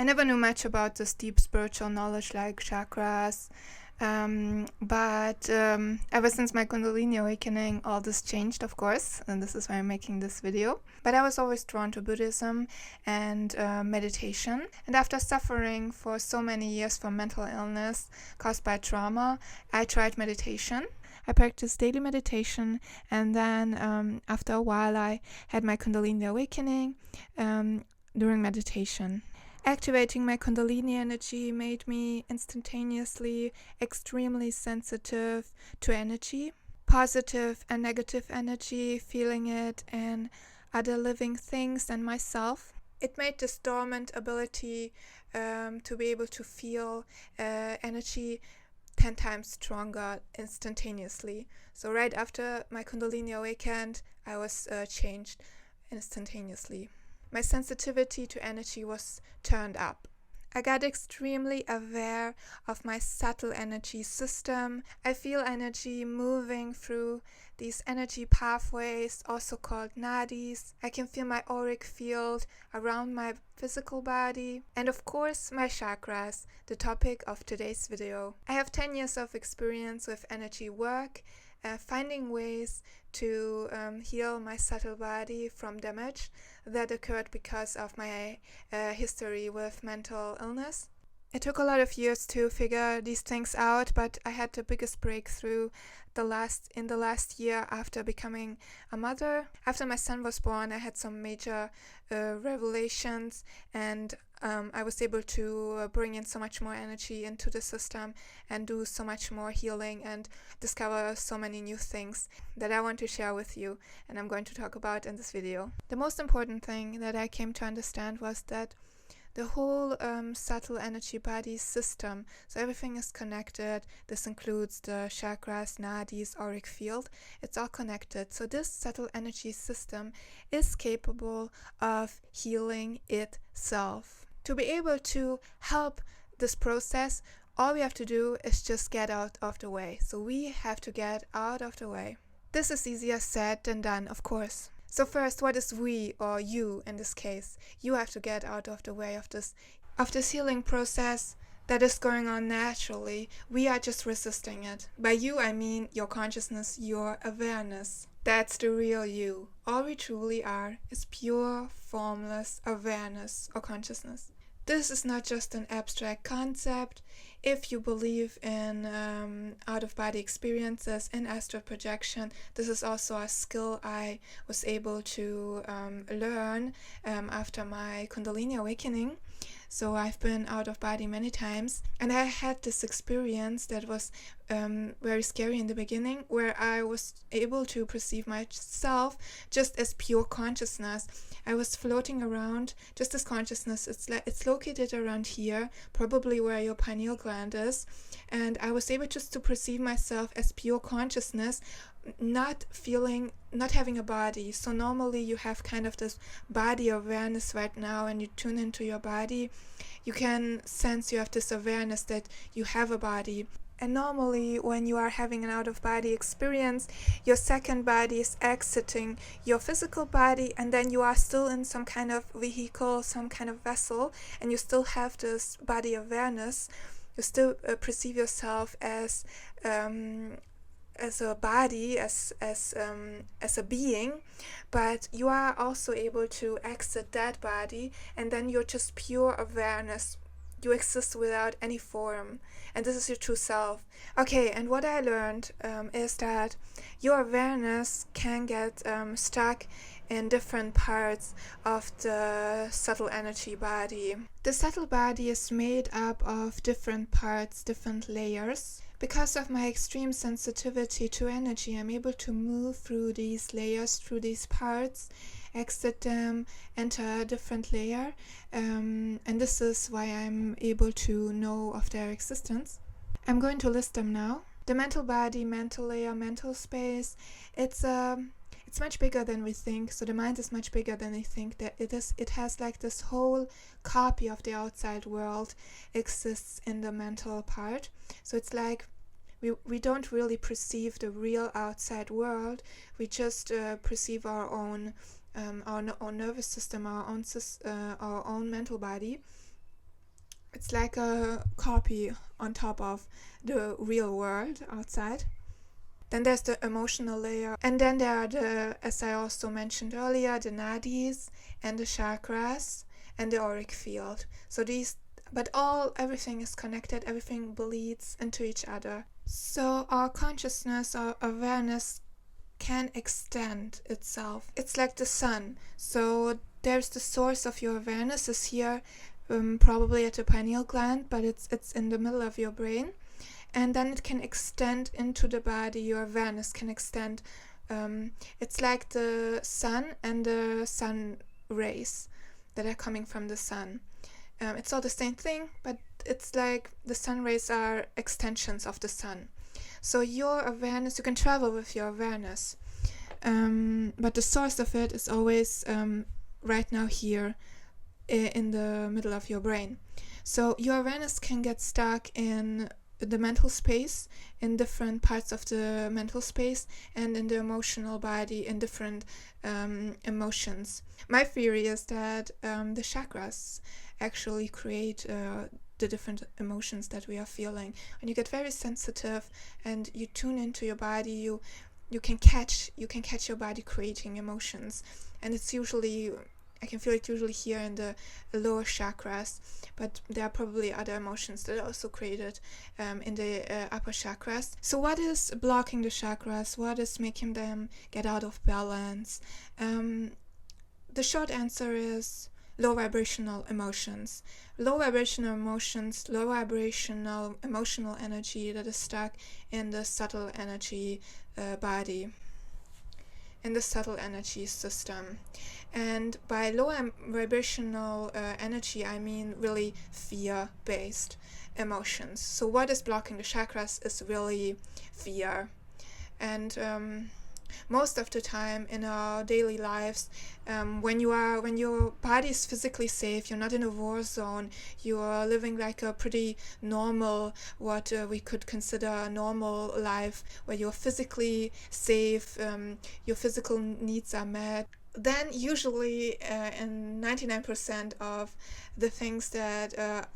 I never knew much about this deep spiritual knowledge like chakras, but ever since my Kundalini awakening, all this changed, of course, and this is why I'm making this video. But I was always drawn to Buddhism and meditation. And after suffering for so many years from mental illness caused by trauma, I tried meditation. I practiced daily meditation, and then after a while I had my Kundalini awakening during meditation. Activating my Kundalini energy made me instantaneously extremely sensitive to energy, positive and negative energy, feeling it in other living things and myself. It made this dormant ability to be able to feel energy 10 times stronger instantaneously. So right after my Kundalini awakened, I was changed instantaneously. My sensitivity to energy was turned up. I got extremely aware of my subtle energy system. I feel energy moving through these energy pathways, also called nadis. I can feel my auric field around my physical body. And of course, my chakras, the topic of today's video. I have 10 years of experience with energy work, finding ways to heal my subtle body from damage that occurred because of my history with mental illness. It took a lot of years to figure these things out, but I had the biggest breakthrough in the last year after becoming a mother. After my son was born, I had some major revelations, and I was able to bring in so much more energy into the system and do so much more healing and discover so many new things that I want to share with you, and I'm going to talk about in this video. The most important thing that I came to understand was that the whole subtle energy body system, so everything is connected. This includes the chakras, nadis, auric field. It's all connected. So this subtle energy system is capable of healing itself. To be able to help this process, all we have to do is just get out of the way. So we have to get out of the way. This is easier said than done, of course. So first, what is we, or you in this case? You have to get out of the way of this healing process that is going on naturally. We are just resisting it. By you, I mean your consciousness, your awareness. That's the real you. All we truly are is pure, formless awareness or consciousness. This is not just an abstract concept. If you believe in out-of-body experiences and astral projection, this is also a skill I was able to learn after my Kundalini awakening. So I've been out of body many times, and I had this experience that was very scary in the beginning, where I was able to perceive myself just as pure consciousness. I was floating around just as consciousness. It's located around here, probably where your pineal gland is, and I was able just to perceive myself as pure consciousness, not having a body. So normally you have kind of this body awareness right now, and you tune into your body, you can sense you have this awareness that you have a body. And normally when you are having an out-of-body experience, your second body is exiting your physical body, and then you are still in some kind of vehicle, some kind of vessel, and you still have this body awareness. You still perceive yourself as a body, as a being, but you are also able to exit that body, and then you're just pure awareness. You exist without any form, and this is your true self. Okay, and what I learned is that your awareness can get stuck in different parts of the subtle energy body. The subtle body is made up of different parts, different layers. Because of my extreme sensitivity to energy, I'm able to move through these layers, through these parts, exit them, enter a different layer, and this is why I'm able to know of their existence. I'm going to list them now. The mental body, mental layer, mental space, it's much bigger than we think. So the mind is much bigger than we think that it is. It has like this whole copy of the outside world exists in the mental part. So it's like we don't really perceive the real outside world. We just perceive our own nervous system, our own mental body. It's like a copy on top of the real world outside. Then there's the emotional layer, and then there are as I also mentioned earlier, the nadis and the chakras and the auric field. So everything is connected, everything bleeds into each other. So our consciousness, our awareness can extend itself. It's like the sun. So there's the source of your awareness is here, probably at the pineal gland, but it's in the middle of your brain. And then it can extend into the body. Your awareness can extend. It's like the sun and the sun rays that are coming from the sun. It's all the same thing, but it's like the sun rays are extensions of the sun. So your awareness, you can travel with your awareness, but the source of it is always right now here in the middle of your brain. So your awareness can get stuck in the mental space, in different parts of the mental space, and in the emotional body, in different emotions. My theory is that the chakras actually create the different emotions that we are feeling. When you get very sensitive and you tune into your body, you can catch your body creating emotions, and it's usually, I can feel it usually here in the lower chakras, but there are probably other emotions that are also created in the upper chakras. So what is blocking the chakras? What is making them get out of balance? The short answer is low vibrational emotions. Low vibrational emotions, low vibrational emotional energy that is stuck in the subtle energy body, in the subtle energy system. And by low vibrational energy, I mean really fear-based emotions. So what is blocking the chakras is really fear. And most of the time in our daily lives, when your body is physically safe, you're not in a war zone, you are living like a pretty normal, what we could consider a normal life, where you're physically safe, your physical needs are met, then usually in 99% of the things that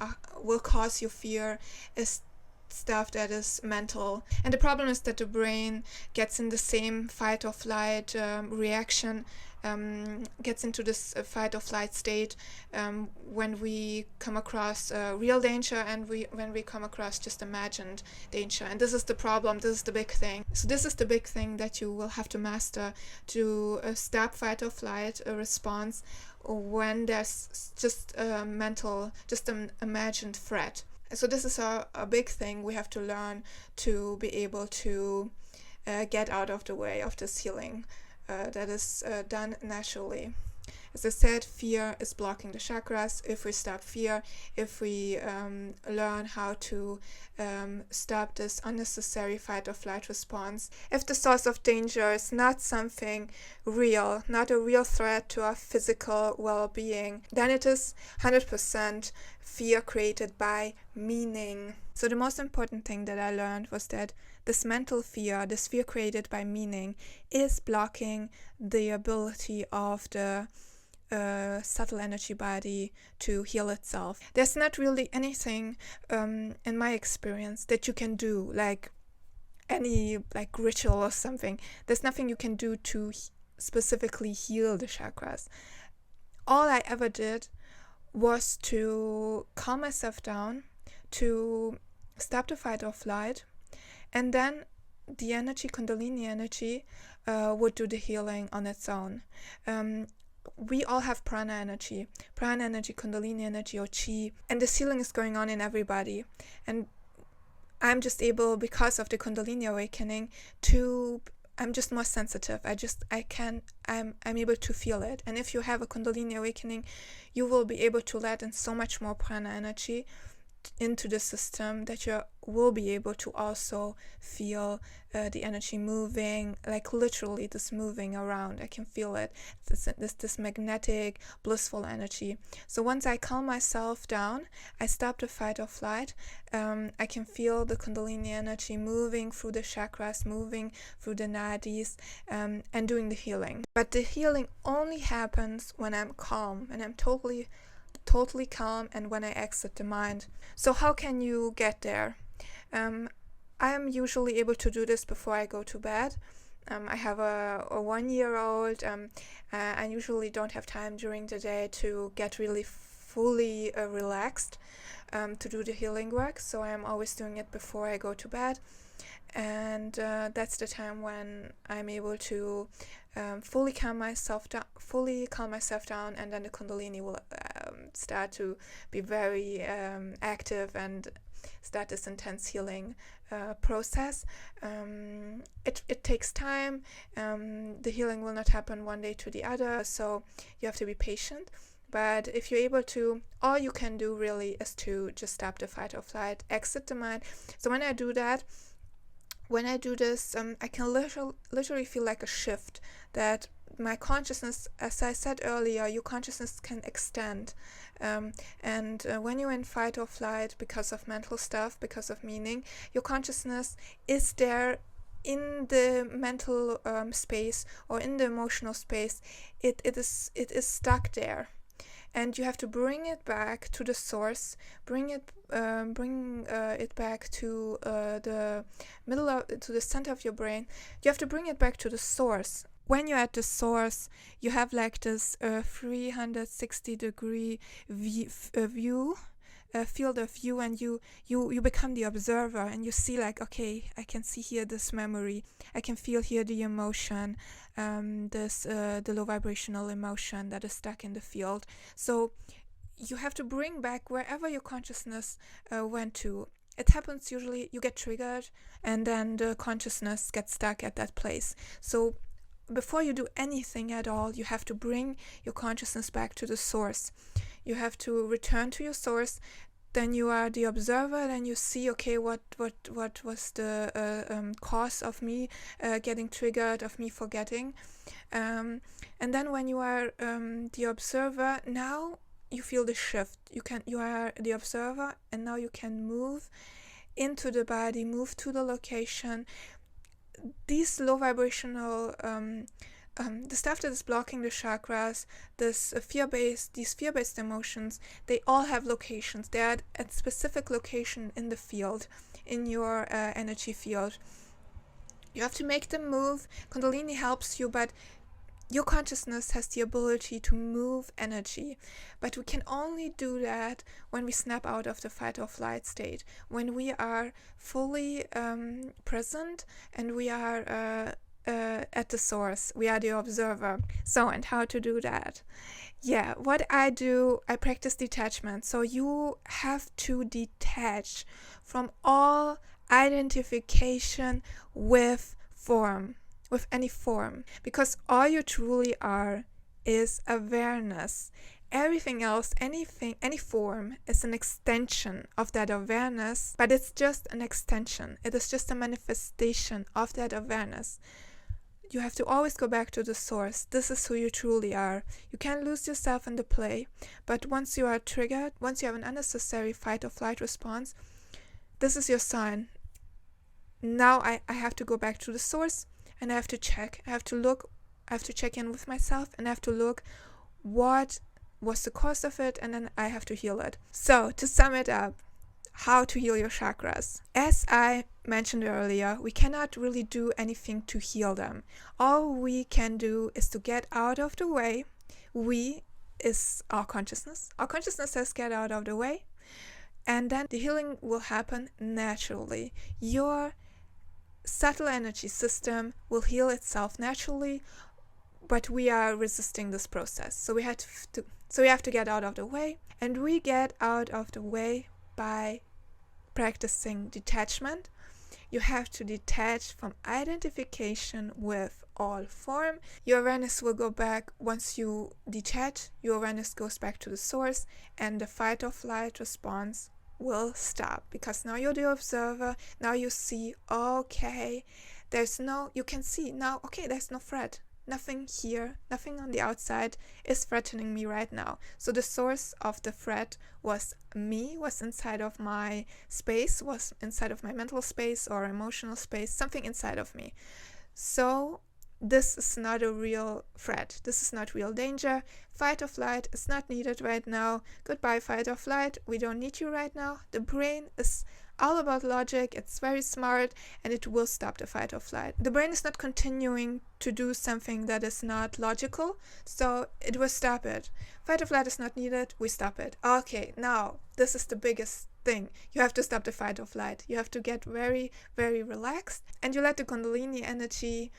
will cause you fear is stuff that is mental. And the problem is that the brain gets in the same fight or flight reaction, gets into this fight or flight state when we come across real danger and when we come across just imagined danger. And this is the problem, this is the big thing. So this is the big thing that you will have to master, to stop fight or flight response when there's just a mental, just an imagined threat. So this is a big thing we have to learn to be able to get out of the way of this healing that is done naturally. As I said, fear is blocking the chakras. If we stop fear, if we learn how to stop this unnecessary fight or flight response, if the source of danger is not something real, not a real threat to our physical well-being, then it is 100% fear created by meaning. So the most important thing that I learned was that this mental fear, this fear created by meaning, is blocking the ability of the subtle energy body to heal itself. There's not really anything in my experience that you can do, like any like ritual or something. There's nothing you can do to specifically heal the chakras. All I ever did was to calm myself down, to stop the fight or flight, and then the energy, Kundalini energy, would do the healing on its own. We all have prana energy, Kundalini energy, or chi, and this healing is going on in everybody. And I'm just able, because of the Kundalini awakening, I'm just more sensitive. I'm able to feel it. And if you have a Kundalini awakening, you will be able to let in so much more prana energy into the system that you will be able to also feel the energy moving, like literally this moving around. I can feel it, this magnetic, blissful energy. So once I calm myself down, I stop the fight or flight, I can feel the Kundalini energy moving through the chakras, moving through the nadis, and doing the healing. But the healing only happens when I'm calm, and I'm totally totally calm and when I exit the mind. So how can you get there? I am usually able to do this before I go to bed. I have a 1-year-old. I usually don't have time during the day to get really fully relaxed to do the healing work, so I'm always doing it before I go to bed. And that's the time when I'm able to fully calm myself down, and then the Kundalini will start to be very active and start this intense healing process. It takes time. The healing will not happen one day to the other, so you have to be patient. But if you're able to, all you can do really is to just stop the fight or flight, exit the mind. So when I do this, I can literally feel like a shift, that my consciousness, as I said earlier, your consciousness can extend. And when you're in fight or flight because of mental stuff, because of meaning, your consciousness is there in the mental space or in the emotional space. It is stuck there. And you have to bring it back to the source, bring it back to to the center of your brain. You have to bring it back to the source. When you're at the source, you have like this 360-degree field of view, and you become the observer, and you see like, okay, I can see here this memory, I can feel here the emotion, the low vibrational emotion that is stuck in the field. So you have to bring back wherever your consciousness went to. It happens usually, you get triggered, and then the consciousness gets stuck at that place. So before you do anything at all, you have to bring your consciousness back to the source. You have to return to your source. Then you are the observer. Then you see, okay, what was the cause of me getting triggered, of me forgetting, and then when you are the observer, now you feel the shift. You are the observer, and now you can move into the body, move to the location. These low vibrational the stuff that is blocking the chakras, these fear-based emotions, they all have locations. They are at a specific location in the field, in your energy field. You have to make them move. Kundalini helps you, but your consciousness has the ability to move energy. But we can only do that when we snap out of the fight or flight state, when we are fully present and we are at the source. We are the observer. So, and how to do that? Yeah, what I do, I practice detachment. So you have to detach from all identification with form, with any form, because all you truly are is awareness. Everything else, any form is an extension of that awareness, but it's just an extension. It is just a manifestation of that awareness. You have to always go back to the source. This is who you truly are. You can't lose yourself in the play, but once you are triggered, once you have an unnecessary fight or flight response, this is your sign. Now I have to go back to the source, and I have to check. I have to look. I have to check in with myself, and I have to look what was the cause of it, and then I have to heal it. So to sum it up, how to heal your chakras. As I mentioned earlier, we cannot really do anything to heal them. All we can do is to get out of the way. We is our consciousness. Our consciousness says get out of the way, and then the healing will happen naturally. Your subtle energy system will heal itself naturally, but we are resisting this process. So we have to get out of the way, and we get out of the way by practicing detachment. You have to detach from identification with all form. Your awareness will go back. Once you detach, your awareness goes back to the source, and the fight or flight response will stop, because now you're the observer. Now you see, okay, you can see now, okay, there's no threat. Nothing here, nothing on the outside is threatening me right now. So the source of the threat was me, was inside of my space, was inside of my mental space or emotional space, something inside of me. So this is not a real threat. This is not real danger. Fight or flight is not needed right now. Goodbye, fight or flight. We don't need you right now. The brain is all about logic. It's very smart, and it will stop the fight or flight. The brain is not continuing to do something that is not logical, so it will stop it. Fight or flight is not needed. We stop it. Okay, now this is the biggest thing. You have to stop the fight or flight. You have to get very, very relaxed, and you let the Kundalini energy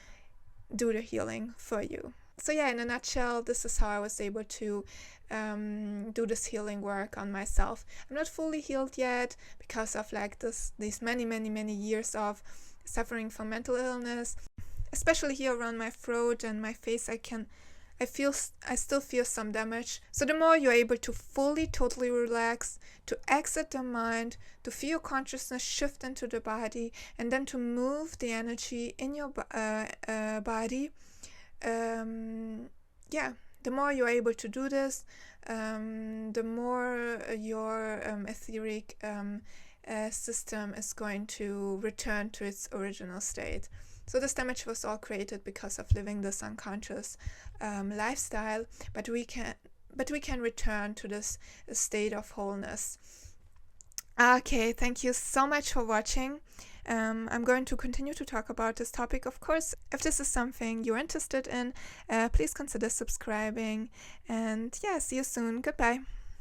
do the healing for you. So yeah, in a nutshell, this is how I was able to do this healing work on myself. I'm not fully healed yet because of like these many years of suffering from mental illness, especially here around my throat and my face. I still feel some damage. So the more you're able to fully, totally relax, to exit the mind, to feel consciousness shift into the body, and then to move the energy in your body, the more you're able to do this, the more your etheric system is going to return to its original state. So this damage was all created because of living this unconscious lifestyle, but we can return to this state of wholeness. Okay, thank you so much for watching. I'm going to continue to talk about this topic, of course. If this is something you're interested in, please consider subscribing. And yeah, see you soon. Goodbye.